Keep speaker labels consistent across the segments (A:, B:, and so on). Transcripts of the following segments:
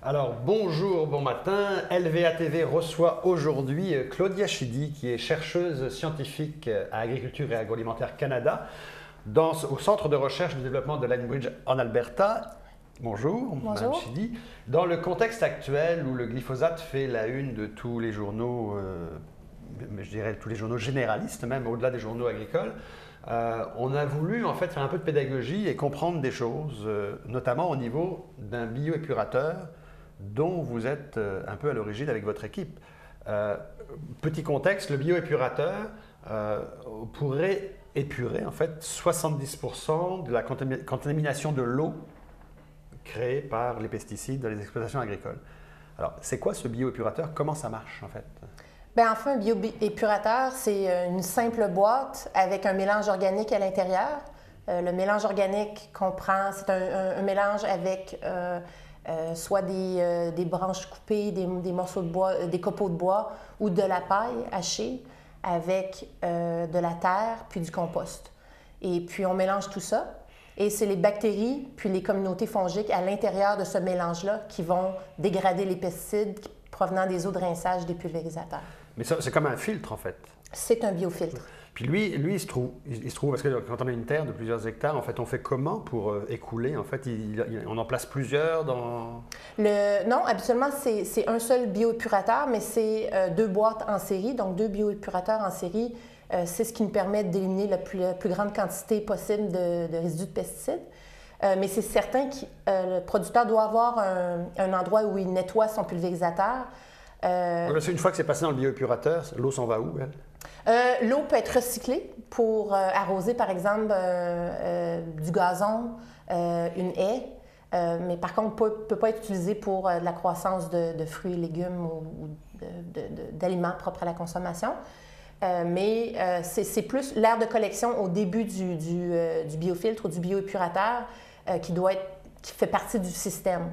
A: Alors bonjour, bon matin. LVA TV reçoit aujourd'hui Claudia Chidi, qui est chercheuse scientifique à Agriculture et Agroalimentaire Canada, au Centre de recherche et de développement de Lethbridge en Alberta. Bonjour, Madame
B: Bonjour.
A: Chidi. Dans le contexte actuel où le glyphosate fait la une de tous les journaux, je dirais tous les journaux généralistes, même au-delà des journaux agricoles, on a voulu en fait faire un peu de pédagogie et comprendre des choses, notamment au niveau d'un bioépurateur dont vous êtes un peu à l'origine avec votre équipe. Petit contexte, le bioépurateur pourrait épurer en fait 70% de la contamination de l'eau créée par les pesticides dans les exploitations agricoles. Alors, c'est quoi ce bioépurateur? Comment ça marche en fait?
B: Bien, enfin, un bioépurateur, c'est une simple boîte avec un mélange organique à l'intérieur. Le mélange organique comprend, c'est un mélange avec soit des branches coupées, des morceaux de bois, des copeaux de bois ou de la paille hachée avec de la terre puis du compost. Et puis, on mélange tout ça. Et c'est les bactéries puis les communautés fongiques à l'intérieur de ce mélange-là qui vont dégrader les pesticides provenant des eaux de rinçage des pulvérisateurs.
A: Mais ça, c'est comme un filtre en fait.
B: C'est un biofiltre.
A: Puis lui, il se trouve, parce que quand on a une terre de plusieurs hectares, en fait, on fait comment pour écouler? En fait, on en place plusieurs dans...
B: Non, habituellement, c'est un seul bioépurateur, mais c'est deux boîtes en série, donc deux bioépurateurs en série. C'est ce qui nous permet d'éliminer la plus grande quantité possible de résidus de pesticides. Mais c'est certain que le producteur doit avoir un endroit où il nettoie son pulvérisateur.
A: Une fois que c'est passé dans le bioépurateur, l'eau s'en va où, elle?
B: L'eau peut être recyclée pour arroser, par exemple, du gazon, une haie. Mais par contre, ne peut pas être utilisée pour de la croissance de fruits et légumes ou d'aliments propres à la consommation. Mais c'est plus l'aire de collection au début du biofiltre ou du bioépurateur qui fait partie du système.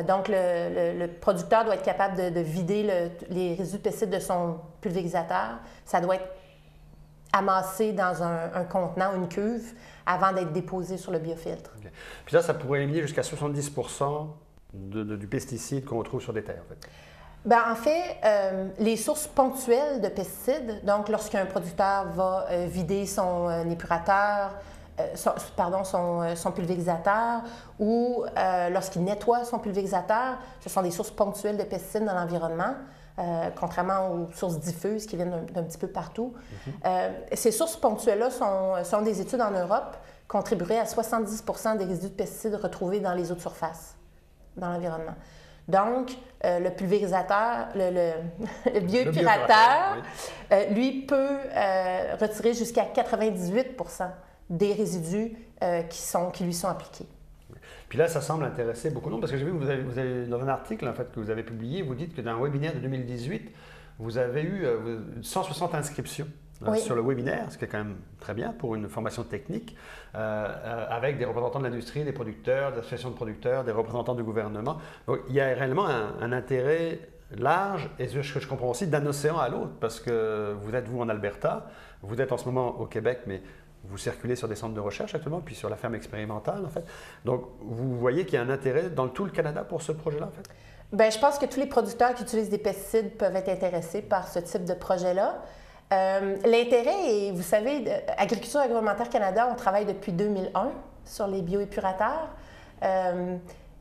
B: Donc, le producteur doit être capable de vider les résidus de pesticides de son pulvérisateur. Ça doit être amassé dans un contenant ou une cuve avant d'être déposé sur le biofiltre.
A: Okay. Puis là, ça pourrait éliminer jusqu'à 70% du pesticide qu'on retrouve sur des terres, en fait.
B: Bien, en fait, les sources ponctuelles de pesticides, donc lorsqu'un producteur va vider son épurateur, son pulvérisateur ou lorsqu'il nettoie son pulvérisateur, ce sont des sources ponctuelles de pesticides dans l'environnement, contrairement aux sources diffuses qui viennent d'un petit peu partout. Ces sources ponctuelles-là sont des études en Europe, contribueraient à 70% des résidus de pesticides retrouvés dans les eaux de surface, dans l'environnement. Donc, le pulvérisateur, le bioépurateur, oui, lui peut retirer jusqu'à 98% des résidus qui lui sont appliqués.
A: Puis là, ça semble intéresser beaucoup de monde parce que j'ai vu que vous avez dans un article en fait, que vous avez publié, vous dites que dans un webinaire de 2018, vous avez eu 160 inscriptions
B: oui,
A: sur le webinaire, ce qui est quand même très bien pour une formation technique, avec des représentants de l'industrie, des producteurs, des associations de producteurs, des représentants du gouvernement. Donc, il y a réellement un intérêt large et ce que je comprends aussi d'un océan à l'autre parce que vous êtes, vous, en Alberta, vous êtes en ce moment au Québec, mais vous circulez sur des centres de recherche actuellement, puis sur la ferme expérimentale, en fait. Donc, vous voyez qu'il y a un intérêt dans tout le Canada pour ce projet-là, en fait?
B: Bien, je pense que tous les producteurs qui utilisent des pesticides peuvent être intéressés par ce type de projet-là. L'intérêt est, vous savez, Agriculture et Agroalimentaire Canada, on travaille depuis 2001 sur les bioépurateurs.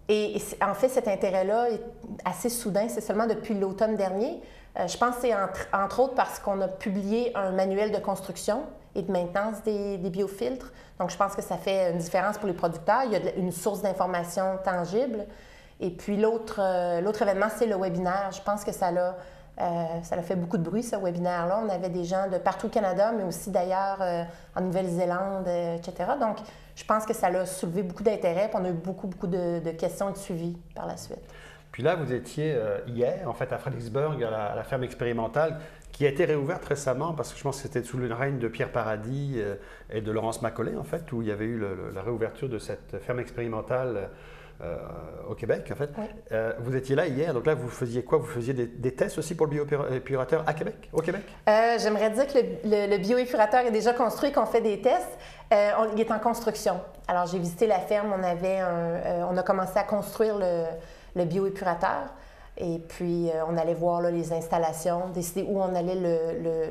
B: Et en fait, cet intérêt-là est assez soudain, c'est seulement depuis l'automne dernier. Je pense que c'est entre autres parce qu'on a publié un manuel de construction et de maintenance des biofiltres. Donc, je pense que ça fait une différence pour les producteurs. Il y a une source d'information tangible. Et puis, l'autre événement, c'est le webinaire. Je pense que ça a fait beaucoup de bruit, ce webinaire-là. On avait des gens de partout au Canada, mais aussi d'ailleurs en Nouvelle-Zélande, etc. Donc, je pense que ça a soulevé beaucoup d'intérêt. Puis on a eu beaucoup de questions et de suivi par la suite.
A: Puis là, vous étiez hier, en fait, à Fredericksburg, à la ferme expérimentale, qui a été réouverte récemment, parce que je pense que c'était sous le règne de Pierre Paradis et de Laurence Macaulay, en fait, où il y avait eu la réouverture de cette ferme expérimentale au Québec, en fait.
B: Oui.
A: Vous étiez là hier, donc là, vous faisiez quoi? Vous faisiez des tests aussi pour le bioépurateur à Québec, au Québec?
B: J'aimerais dire que le bioépurateur est déjà construit, qu'on fait des tests. Il est en construction. Alors, j'ai visité la ferme, on a commencé à construire le bioépurateur. Et puis, on allait voir là, les installations, décider où on allait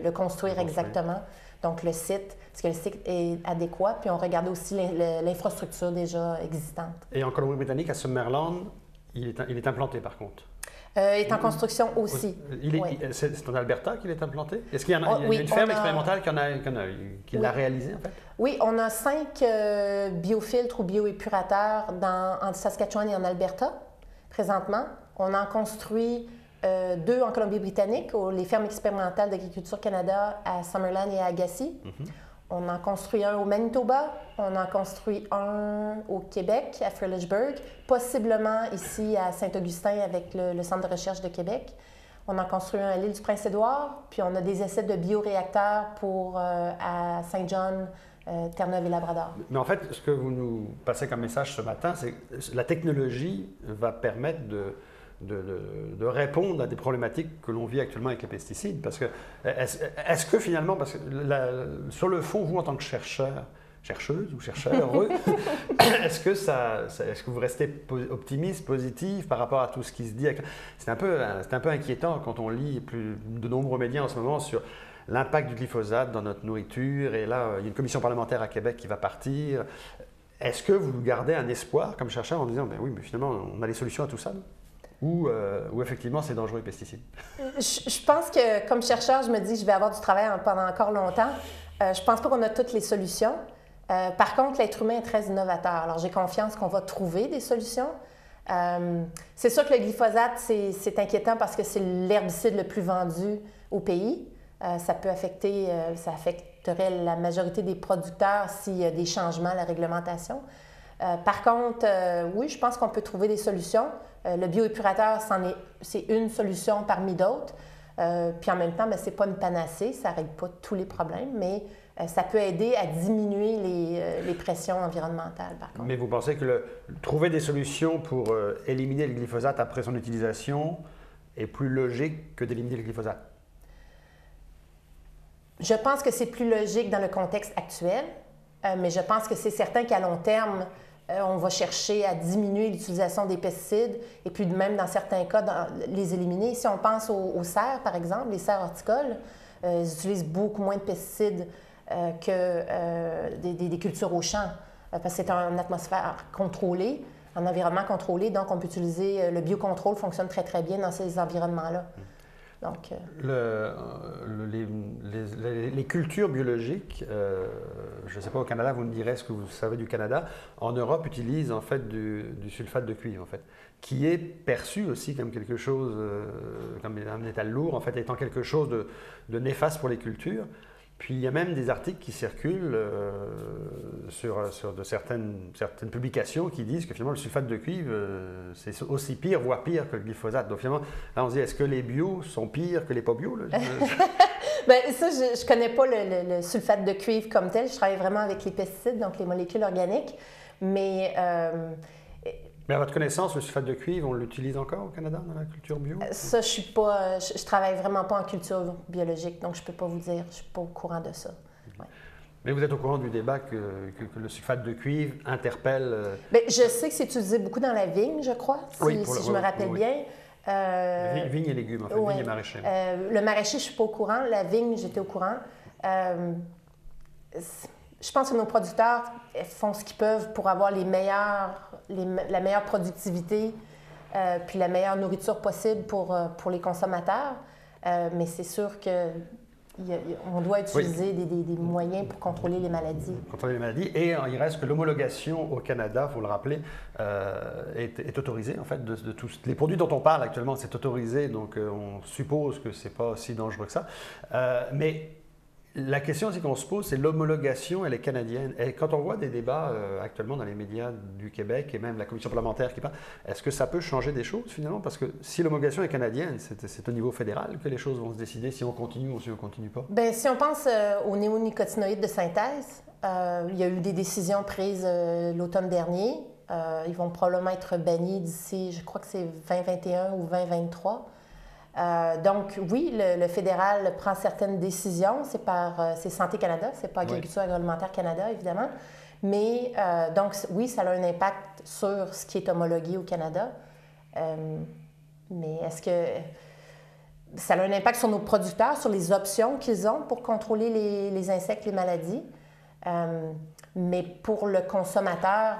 B: le construire exactement. Donc, le site, est-ce que le site est adéquat? Puis, on regardait aussi l'infrastructure déjà existante.
A: Et en Colombie-Britannique, à Summerland, il est implanté par contre?
B: Il est en construction aussi.
A: C'est en Alberta qu'il est implanté? Est-ce qu'il y a, une ferme expérimentale qui l'a réalisé en fait?
B: Oui, on a 5 biofiltres ou bioépurateurs en Saskatchewan et en Alberta présentement. On en construit 2 en Colombie-Britannique, les fermes expérimentales d'Agriculture Canada à Summerland et à Agassiz. On en construit un au Manitoba, on en construit un au Québec, à Fredericksburg, possiblement ici à Saint-Augustin avec le Centre de recherche de Québec. On en construit un à l'île du Prince-Édouard, puis on a des essais de bioréacteurs à Saint-John, Terre-Neuve et Labrador.
A: Mais en fait, ce que vous nous passez comme message ce matin, c'est que la technologie va permettre de répondre à des problématiques que l'on vit actuellement avec les pesticides. Parce que, est-ce que finalement, parce que sur le fond, vous en tant que chercheuse ou chercheur, est-ce que vous restez optimiste, positif par rapport à tout ce qui se dit? C'est un peu inquiétant quand on lit de nombreux médias en ce moment sur l'impact du glyphosate dans notre nourriture. Et là, il y a une commission parlementaire à Québec qui va partir. Est-ce que vous gardez un espoir comme chercheur en disant, ben oui, mais finalement, on a les solutions à tout ça? Ou effectivement, c'est dangereux les pesticides?
B: Je pense que, comme chercheur, je me dis que je vais avoir du travail pendant encore longtemps. Je ne pense pas qu'on a toutes les solutions. Par contre, l'être humain est très innovateur. Alors, j'ai confiance qu'on va trouver des solutions. C'est sûr que le glyphosate, c'est inquiétant parce que c'est l'herbicide le plus vendu au pays. Ça affecterait la majorité des producteurs s'il y a des changements à la réglementation. Par contre, oui, je pense qu'on peut trouver des solutions. Le bioépurateur, c'est une solution parmi d'autres. Puis en même temps, ce n'est pas une panacée, ça ne règle pas tous les problèmes, mais ça peut aider à diminuer les pressions environnementales, par contre.
A: Mais vous pensez que trouver des solutions pour éliminer le glyphosate après son utilisation est plus logique que d'éliminer le glyphosate?
B: Je pense que c'est plus logique dans le contexte actuel, mais je pense que c'est certain qu'à long terme, on va chercher à diminuer l'utilisation des pesticides et puis même dans certains cas, les éliminer. Si on pense aux cerfs, par exemple, les cerfs horticoles, ils utilisent beaucoup moins de pesticides que des cultures au champ parce que c'est une atmosphère contrôlée, un environnement contrôlé, donc on peut utiliser, le biocontrôle fonctionne très, très bien dans ces environnements-là. Donc,
A: les cultures biologiques, je ne sais pas au Canada, vous me direz ce que vous savez du Canada, en Europe utilisent en fait du sulfate de cuivre en fait, qui est perçu aussi comme quelque chose, comme un métal lourd en fait, étant quelque chose de néfaste pour les cultures. Puis il y a même des articles qui circulent sur certaines publications qui disent que finalement le sulfate de cuivre, c'est aussi pire, voire pire que le glyphosate. Donc finalement, là on se dit, est-ce que les bio sont pires que les pas bio?
B: Bien, ça, je ne connais pas le sulfate de cuivre comme tel. Je travaille vraiment avec les pesticides, donc les molécules organiques. Mais
A: à votre connaissance, le sulfate de cuivre, on l'utilise encore au Canada dans la culture bio?
B: Ça, je travaille vraiment pas en culture biologique, donc je ne peux pas vous dire, je ne suis pas au courant de ça. Ouais.
A: Mais vous êtes au courant du débat que le sulfate de cuivre interpelle?
B: Bien, je sais que c'est utilisé beaucoup dans la vigne, je crois, si je me rappelle bien.
A: Vigne et légumes, en fait, vigne et maraîcher.
B: Le maraîcher, je ne suis pas au courant. La vigne, j'étais au courant. Je pense que nos producteurs font ce qu'ils peuvent pour avoir la meilleure productivité puis la meilleure nourriture possible pour les consommateurs. Mais c'est sûr qu'on doit utiliser des moyens pour contrôler les maladies.
A: Contrôler les maladies. Et il reste que l'homologation au Canada, il faut le rappeler, est autorisée. En fait, de tous les produits dont on parle actuellement, c'est autorisé. Donc, on suppose que ce n'est pas aussi dangereux que ça. Mais la question aussi qu'on se pose, c'est l'homologation, elle est canadienne. Et quand on voit des débats actuellement dans les médias du Québec et même la commission parlementaire qui parle, est-ce que ça peut changer des choses finalement? Parce que si l'homologation est canadienne, c'est au niveau fédéral que les choses vont se décider si on continue ou si on ne continue pas.
B: Bien, si on pense aux néonicotinoïdes de synthèse, il y a eu des décisions prises l'automne dernier. Ils vont probablement être bannis d'ici, je crois que c'est 2021 ou 2023. Donc, oui, le fédéral prend certaines décisions, c'est Santé Canada, c'est pas Agriculture agroalimentaire Canada, évidemment. Mais, donc, oui, ça a un impact sur ce qui est homologué au Canada. Mais est-ce que ça a un impact sur nos producteurs, sur les options qu'ils ont pour contrôler les insectes, les maladies? Mais pour le consommateur,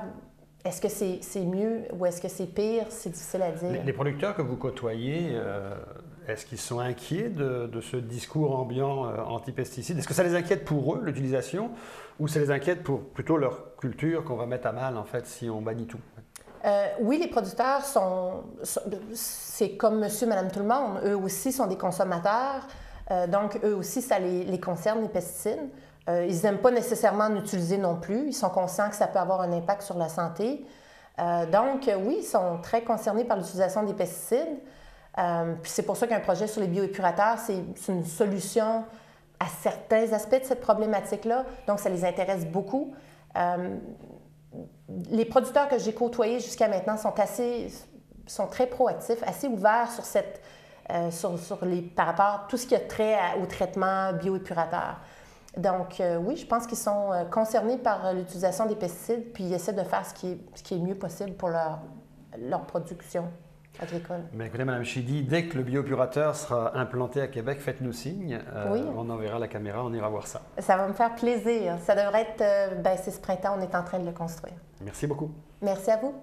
B: est-ce que c'est mieux ou est-ce que c'est pire? C'est difficile à dire.
A: Les producteurs que vous côtoyez, est-ce qu'ils sont inquiets de ce discours ambiant anti-pesticides? Est-ce que ça les inquiète pour eux, l'utilisation, ou ça les inquiète pour plutôt leur culture qu'on va mettre à mal, en fait, si on bannit tout?
B: Oui, les producteurs c'est comme monsieur, madame, tout le monde. Eux aussi sont des consommateurs. Donc, eux aussi, ça les concerne, les pesticides. Ils n'aiment pas nécessairement en utiliser non plus. Ils sont conscients que ça peut avoir un impact sur la santé. Donc, oui, ils sont très concernés par l'utilisation des pesticides. Puis c'est pour ça qu'un projet sur les bioépurateurs, c'est une solution à certains aspects de cette problématique-là. Donc, ça les intéresse beaucoup. Les producteurs que j'ai côtoyés jusqu'à maintenant sont très proactifs, assez ouverts par rapport à tout ce qui a trait au traitement bioépurateur. Donc, oui, je pense qu'ils sont concernés par l'utilisation des pesticides, puis ils essaient de faire ce qui est mieux possible pour leur production agricole.
A: Mais écoutez, Mme Chidi, dès que le bioépurateur sera implanté à Québec, faites-nous signe.
B: Oui.
A: On enverra la caméra, on ira voir ça.
B: Ça va me faire plaisir. Ça devrait être, c'est ce printemps, on est en train de le construire.
A: Merci beaucoup.
B: Merci à vous.